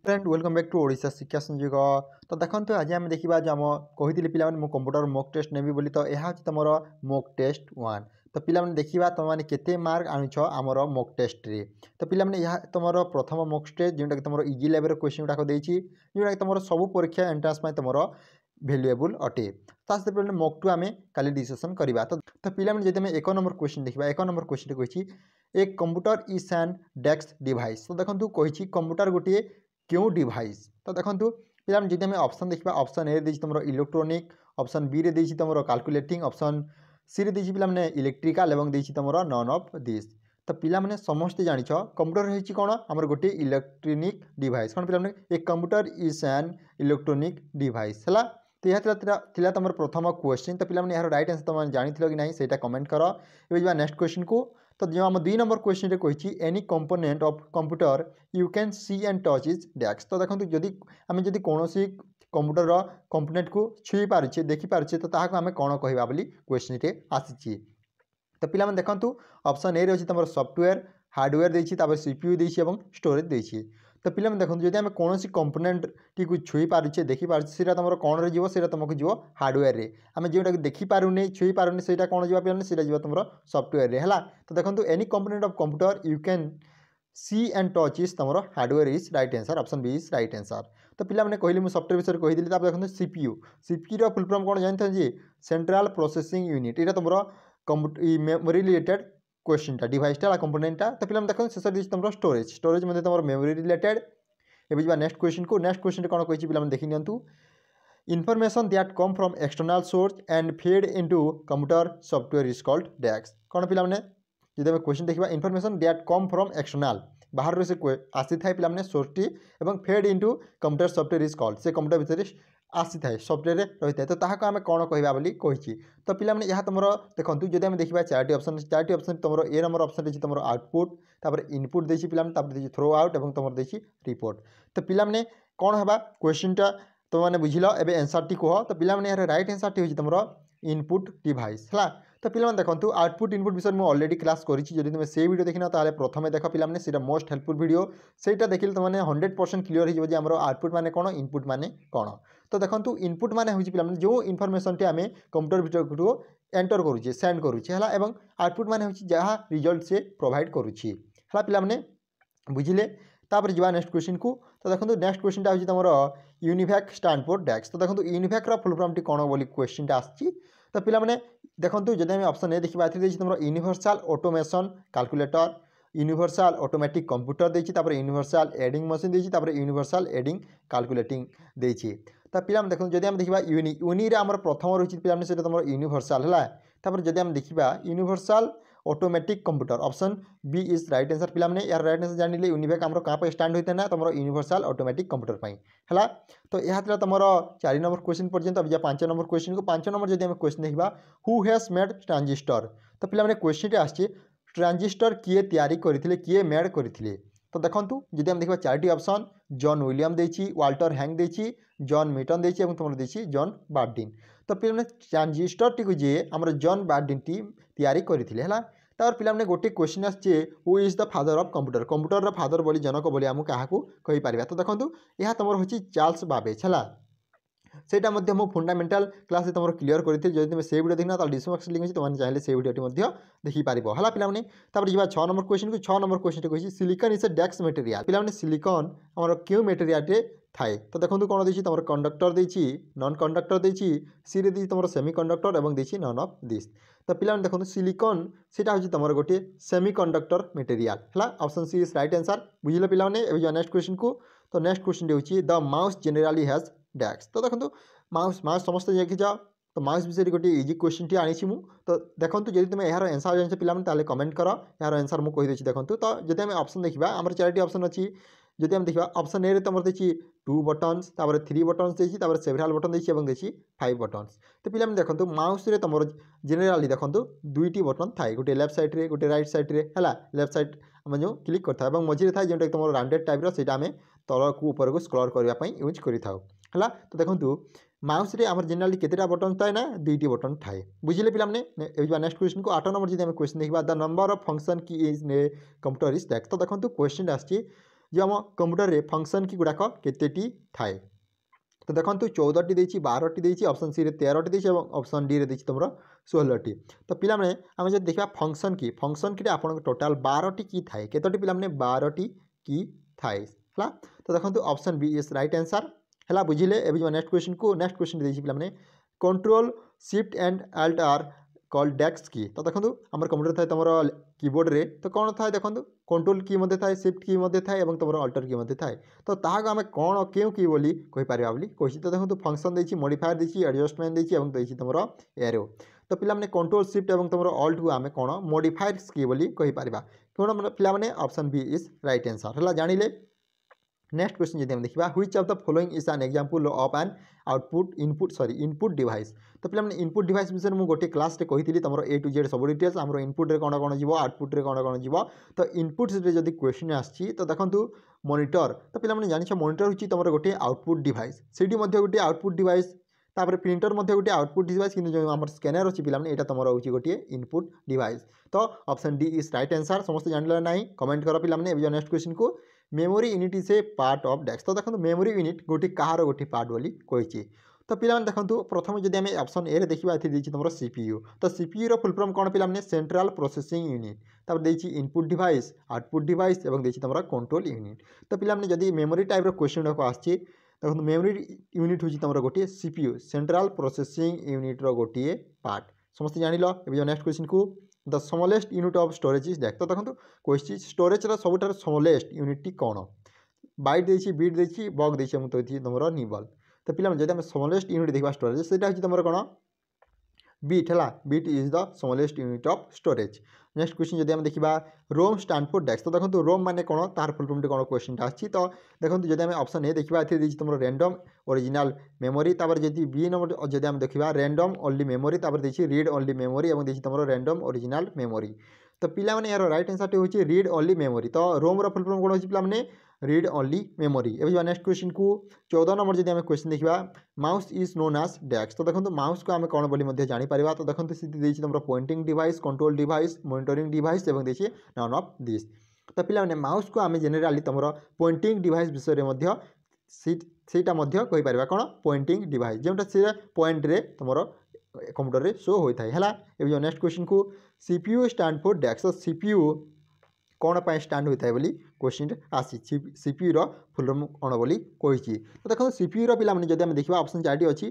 Friend welcome back to Odisha Shiksha Sanyog. तो देखो आज आम देखा जो आम कही पे कंप्यूटर मॉक टेस्ट नेबी बोली तो यह तुम मॉक टेस्ट 1। तो पिला देखा तुमने केते मार्क आणुछ आमर मॉक टेस्ट रे। तो पिला यह तुम प्रथम मॉक टेस्ट जोटा कि तुम इजी लेवल क्वेश्चन गुड़ाक जोटा कि तुम सब परीक्षा एंट्रांस तुम भैल्युएबल अटे। तो मॉक टू आम काली डिस्कसन करवा। तो पिला जब एक नंबर क्वेश्चन देखा एक नंबर क्वेश्चन कही एक computer is an desk device. तो देखो कही कंप्यूटर गोटे क्यों डिवाइस। तो देखो पे जब आम ऑप्शन देखा ऑप्शन ए दी तुम इलेक्ट्रोनिक, ऑप्शन बी रे दी तुम कैलकुलेटिंग, ऑप्शन सी रे दी पे इलेक्ट्रिकल और दी तुम नन ऑफ दिस। तो पिला समस्ते जान कंप्यूटर होती कौन आमर गोटे इलेक्ट्रोनिक डिवाइस कौन पे एक computer is an electronic device है। तो यह तुम प्रथम क्वेश्चन। तो पिला यार राइट आंसर तुम जानी कि ना से कमेंट कर। ये नेक्स्ट क्वेश्चन को। तो जो आम 2 नंबर क्वेश्चन कही any component of computer you can see and touch is dash. तो देखो जदि आम जदि कौन कंप्यूटर कंपोनेंट को छुई पारे देखिपारे तो आम कौन कहवा बोली क्वेश्चन रे आसी। तो पिला देखो ऑप्शन ए रही तुम सॉफ्टवेयर, हार्डवेयर देती सीपीयू देती और स्टोरेज देती। तो पिला देखो जब आम कौन कंपोनेंट टी छुई पारे देखिपारे से तुम कौन रे जीव तुमको जीव हार्डवेयर रे। आम जोटा देखी पारूनी छुई पारूनी से कौन जी पे से तुम सॉफ्टवेयर रे है। तो देखो any component of computer you can see and touch is तुम hardware is right answer, option B is right answer. तो पिला कहली मुझे सॉफ्टवेयर विषय कही देखो सीपीयू, सीपीयू फुल फॉर्म कौन जानते हैं जी सेंट्रल प्रोसेसिंग यूनिट। यहाँ तुम मेमोरी रिलेटेड क्वेश्चनटा डिवाइसटा कंपोनेंटा। तो पिला देखो शेष तुम स्टोरेज, स्टोरेज मतलब तुम मेमोरी रिलेटेड। ये जा नेक्स्ट क्वेश्चन को। नेक्स्ट क्वेश्चन कौन कही पे देखी नियंतु information that come from external source and fed into computer software is called dash. कौन पे जब आम क्वेश्चन देखा information that come from external बाहर से आसी था पे सोर्सटी और fed into computer software is called से कंप्यूटर भितर आसी था सॉफ्टवेयर रही है। तो ताको आम कौन कहवा बोली कही। तो पिला यहाँ तुम देखो जब आम देखा 4टी ऑप्शन, 4टी ऑप्शन तुम ए नंबर ऑप्शन रही तुम आउटपुट, तापर इनपुट देसी पे थ्रो आउट और तुम देसी रिपोर्ट। तो पिला कौन है क्वेश्चनटा तुमने बुझल एवं आंसर टी कह। तो पिला यार राइट आंसर टी तुम इनपुट डिवाइस है। तो पिला देखो आउटपुट इनपुट विषय मुझे ऑलरेडी क्लास करी जब से वीडियो देखना ताले प्रथम देख पे मोस्ट हेल्पफुल वीडियो सेटा देखिले तुमने 100% क्लियर हो आम आउटपुट माने कौन इनपुट माने कौन। तो देखो इनपुट माने हूँ पे जो इनफॉरमेशन टी आम कंप्यूटर भितर एंटर करुचे सेंड करुचे है और आउटपुट माने हूँ जहाँ रिजल्ट से प्रोवाइड करुचे है। पे बुझिले तापर जा नेक्स्ट क्वेश्चन को। तो देखो नेक्स्ट क्वेश्चन हूँ तुम यूनिभैक स्टैंड फॉर डेस्क। तो देखो यूनिभैक फुल फॉर्म टी कौन बोली क्वेश्चन आसी। तो पे देखो जब आम ऑप्शन ए देखा तुम universal automation calculator, universal automatic computer देती, यूनिवर्सल एडिंग मशीन देती, यूनिवर्सल एडिंग कैलकुलेटिंग देती। तो पे देखो जब आम देखा यूनि आम प्रथम रही पे तुम यूनिवर्सल है। जब आम देखा universal automatic computer option B is right answer. पे यार राइट आंसर जान यूनिभैक आम क्या स्टैंड होता है ना तुम यूनिवर्सल ऑटोमेटिक कंप्यूटर है। तो यह तुम 4 नंबर क्वेश्चन पर्यंत। अब 5 नंबर क्वेश्चन को। 5 नंबर जब क्वेश्चन देखा हु हैज मेड ट्रांजिस्टर। तो पे क्वेश्चन आसी ट्रांजिस्टर किए तैयारी करथिले किए मेड करथिले। तो देखो जब आम देखा 4टी ऑप्शन जॉन विलियम देची, वाल्टर हैंग देची, जॉन मिटन देची और तुम देची जॉन बार्डिन। तो पे ट्रांजिस्टर टी जे आम जॉन बार्डिन टी तैयारी करथिले है। तार पे गोटे क्वेश्चन आसे who is the father of computer, computer father बोली जनक बोली आम क्या कहीपर। तो देखो यह तुम हूँ चार्ल्स बाबेज है। सेटा मु फंडामेंटाल क्लास तुम क्लियर करी जब तुम से वीडियो देखना तो डिस्क्रिप्शन लिंक अच्छी तुमने चाहिए से वीडियो देखिपार है। पे जा 6 नंबर क्वेश्चन को। 6 नंबर क्वेश्चन कही silicon is a desk material. पे सिलिकन आम क्यों मटेरियल थाए। तो देखो कौन देती तुम कंडक्टर देती, नॉन कंडक्टर देती, सी रे तुम सेमी कंडक्टर और देती नन ऑफ दिस। तो पे देखो सिलिकन से हूँ तुम गोटे सेमी कंडक्टर मटेरियल है, option C is right answer. बुझे पे नेक्स्ट क्वेश्चन को। तो नेक्स्ट क्वेश्चन हूँ the mouse generally has desk. तो देखो माउस माउस समस्त देखी जाओ। तो माउस विषय गोटे इजी क्वेश्चन टी आनी मु। तो देखो जब तुम यार आंसर जानते पे कमेंट कर यार आंसर मुझे कहीदे। देखो तो जब आम ऑप्शन देखा आम 4टी ऑप्शन अच्छी। जब आम देखा ऑप्शन ए तुम देखी 2 बटन्स, 3 बटन्स देती, सेवराल बटन देती और देती 5 बटन्स। तो पे देखो माउस रे तुम जेनेराली देखो 2टी बटन थाए, गोटे लेफ्ट साइड रे गोटे राइट साइड रे है। लेफ्ट साइड आम जो क्लिक करता है मझे थाए जोटा तुम राउंडेड टाइप रहा आम तल को ऊपर को स्क्रॉल करने यूज करें है। तो देखो माउस रे आम जेनेराली केतेटा बटन थाए ना 2टी बटन थाए। बुझे पे नेक्स्ट क्वेश्चन को। 8 नंबर जब क्वेश्चन देखा द नंबर ऑफ फंक्शन की इज ने कंप्यूटर इज डेस्क। तो देखो क्वेश्चन आसी जो आम कंप्यूटर रे फंक्शन की गुड़ाक केतेटी थाए तो देखो 14 टी देछि 12 टी देछि ऑप्शन सी रे 13 टी देछि और ऑप्शन डी रे देछि तुमरो 16 टी तो पिला माने हम जे देखा फंक्शन की आपन टोटल 12 टी की थाए केतोटी पिला माने 12 टी की थाए हला तो देखो option B is right answer हला बुझिले एबे जो नेक्स्ट क्वेश्चन देछि पिला माने control shift and alt are call desk की तो देखो आम कंप्यूटर थाए तुम कीबोर्ड रे तो कौन थाए देखो कंट्रोल की मध्य थाए शिफ्ट की मध्य थाए और तुम अल्टर की मध्य थाए तो ताहाक आम कौन क्यों की बोली कहि पारिबा बोली कहि तो देखो फंक्शन देछि मॉडिफायर देछि एडजस्टमेंट देछि और देछि तुम एरो तो पिला माने कंट्रोल शिफ्ट और तुम अल्ट को आम कौन मॉडिफायर्स की बोली कहि पारिबा कौन पिला माने option B is right answer हला जानिले नेक्स्ट क्वेश्चन जदि हम देखा which of the following is an example of an input device तो पिला माने इनपुट डिवाइस विषय में गोटे क्लास रे कही तुम ए टू जेड सब डिटेल्स आम इनपुट रे कौन कौन जीव आउटपुट रे कौन कौन जीव तो इनपुट रे जदि क्वेश्चन आछि तो देखंतु मॉनिटर तो पिला माने जानिछ मॉनिटर होची तुम गोटे आउटपुट डिवाइस सेठी मध्ये गोटे आउटपुट डिवाइस तापर प्रिंटर मध्ये गोटे आउटपुट डिवाइस कि जो आम स्कैनर अच्छी पिला एटा तुम होची गोटे इनपुट डिवाइस तो option D is right answer समस्त जानले नाही कमेंट कर पिला माने नेक्स्ट क्वेश्चन को memory unit is a part of dash तो देखो मेमोरी यूनिट गोटे कहार गोटे पार्ट बोली कही तो पिला देखो प्रथम जब आम ऑप्शन ए देखा तुम सीपीयू तो सीपीयू रो फुल फॉर्म कौन पिला सेंट्रल प्रोसेसिंग यूनिट तापर देछि इनपुट डिवाइस आउटपुट डिवाइस और देछि तुम कंट्रोल यूनिट तो पिला जब मेमोरी टाइप रो क्वेश्चन को आछि देखो मेमोरी यूनिट हूँ तुम गोटे सीपीयू सेंट्रल प्रोसेसिंग यूनिट रो गोटे पार्ट समस्त जानिल ए नेक्स्ट क्वेश्चन को the smallest unit of storage is dash तो देखो क्वेश्चन स्टोरेज सबुठार स्मॉलेस्ट यूनिट टी कौन बाइट देछि बिट देछि बग देछि तो तुम निबल तो पिला जब आम स्मॉलेस्ट यूनिट देखा स्टोरेज से तुम कौन बिट है bit is the smallest unit of storage next question जब आम देखा रोम स्टैंड फॉर डेस्क तो देखो रोम माने कौन तार फुल फॉर्म कौन क्वेश्चन आछि तो देखो जब आम ऑप्शन ए देखा तुम रैंडम ओरिजिनल मेमोरी तापर जब बी नंबर जब आम देखा रैंडम ओनली मेमोरी तापर देछि रीड ओनली मेमोरी और देछि तुम रैंडम ओरिजिनल मेमोरी तो पिला माने यार राइट आंसर होछि रीड ओनली मेमोरी तो रोम रो फुल फॉर्म कौन होछि पिला माने रीड ओनली मेमोरी एवं नेक्स्ट क्वेश्चन को 14 नंबर जब आम क्वेश्चन देखा mouse is known as desk तो देखो माउस को आम कौन बोली जापर तो देखो सी तुम pointing device control device monitoring device और देखिए नन ऑफ दिस तो पिला माने माउस को आम जेनेराली तुम पॉइंटिंग डिवाइस विषय में सीटा कहीपर कौन पॉइंटिंग डिवाइस जोटा से पॉइंट रे तुम कंप्यूटर रे शो होता है एवं नेक्स्ट क्वेश्चन को सीपीयू स्टैंड फॉर डेस्क तो सीपीयू कौन पर स्टैंड होता है बोली क्वेश्चन आसी सीपीयू रो फुल फॉर्म कौन बोली कही तो देखो सीपीयू रो पिला जब आम देखा ऑप्शन 4 अच्छी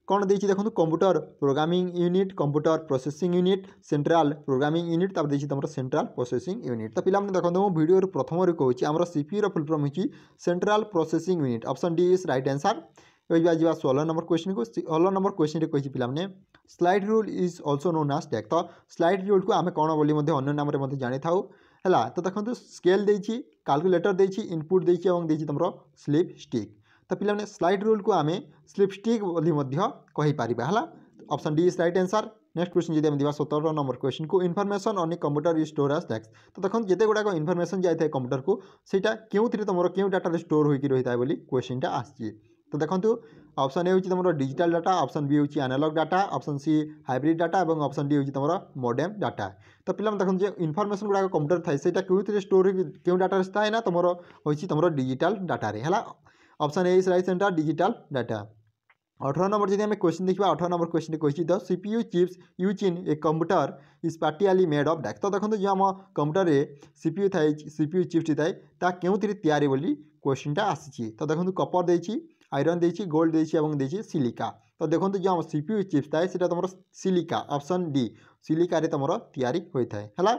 कौन देखिए देखो computer programming unit computer processing unit central programming unit तब देखिए तुम सेंट्रल प्रोसेसिंग यूनिट तो पिला देखो मो वीडियो प्रथम कहूँ आम सीपीयू रो फुल फॉर्म होची central processing unit option D is right answer जा 16 नंबर क्वेश्चन को 16 नंबर क्वेश्चन कही पिला slide rule is also known as desk तो स्लाइड रूल को आम कौन बोली अन्य नाम से जानी था है तो देखो स्केल देछि कैलकुलेटर देछि इनपुट देछि और देछि तुम स्लिप स्टिक तो पिला स्लाइड रूल को आम स्लिप स्टिक बोली कही पारिबा है option D is right answer next question जब देखा 17 नंबर क्वेश्चन को information on a computer is store as desk तो देखो जिते गुड़ाक इनफॉरमेशन जाए कंप्यूटर को सीटा क्यों तुम क्यों डाटा स्टोर होकर रही है बोली क्वेश्चन आसी तो देखो ऑप्शन ए हूँ तुम डिजिटल डाटा ऑप्शन बी हूँ analog data option C hybrid data और ऑप्शन डी हूँ तुम मॉडेम डाटा तो पिला देखो जो इनफॉरमेशन गुड़ाक कंप्यूटर थाए से क्यों स्टोर क्यों डाटा थाए ना तुम हूँ तुम डिजिटल डाटा है option A is right answer digital data 18 number जब आम क्वेश्चन देखा 18 नंबर क्वेश्चन कही the CPU chips use in a computer is partially made of dash तो देखो जो आम कंप्यूटर रे सीपीयू थाए सीपीयू चिप्स थाए ता क्यों तैयारी बोली क्वेश्चन आसी तो देखो कपर देछि आयरन देछि गोल्ड देछि और देछि सिलिका तो देखो जो आम सीपीयू चिप्स थाए से तुम सिलिका ऑप्शन डी सिलिका रे तुम तैयारी होता है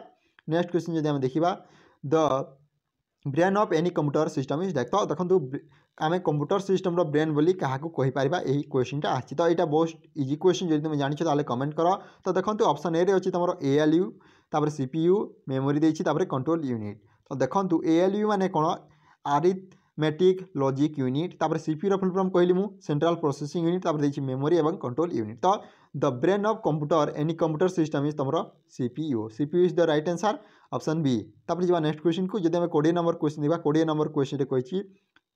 नेक्स्ट क्वेश्चन जब आम देखा the brain of any computer system is dash तो देखो आम कंप्यूटर सिस्टम ब्रेन बोली क्या कहीपर यही क्वेश्चन आसी तो यहाँ बहुत इजी क्वेश्चन जब तुम जानी तो कमेंट कर तो देखो ऑप्शन ए अच्छी तुम एएलयू तापर सीपीयू मेमोरी देछि तापर कंट्रोल यूनिट तो देखो एएलयू माने कौन अरिथमेटिक लॉजिक यूनिट तापर सीपीयू रो फुल फॉर्म कहली मु सेंट्रल प्रोसेसिंग यूनिट तापर देछि मेमोरी और कंट्रोल यूनिट तो the brain of computer any computer system is तुम CPU CPU is the right answer option B तापर जा नेक्स्ट क्वेश्चन को जब 20 नंबर क्वेश्चन देखा 20 नंबर क्वेश्चन कही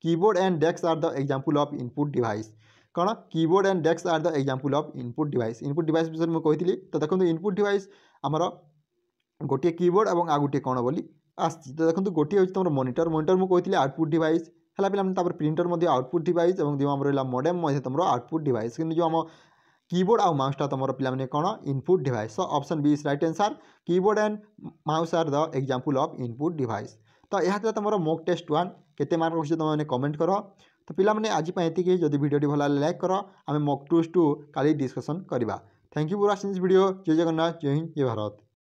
keyboard and desk are the example of input device कौन keyboard and desk are the example of input device विषय में कही तो देखो इनपुट डिवाइस आमर गोटे कीबोर्ड और आ गोटे कौन बोली आसी तो देखो गोटे हूँ तुम मॉनिटर मॉनिटर मुझे कहती आउटपुट डिवाइस है पे प्रिंटर आउटपुट डिवाइस और जो आम रहा मॉडेम तुम आउटपुट डिवाइस कि जो आम कीबोर्ड आउ माउसटा तुम पे कौन input device. So option B is right answer keyboard and mouse are the example of input device. तो यह था तुम मॉक टेस्ट 1 केते मार्क रखुछ तुम कमेंट कर। तो पिलाने आज ये जदि वीडियो भल लाइक कर आम मॉक टेस्ट 2 काली डिस्कसन करवा। Thank you for watching this video. जय जगन्नाथ जय हिंद जय भारत।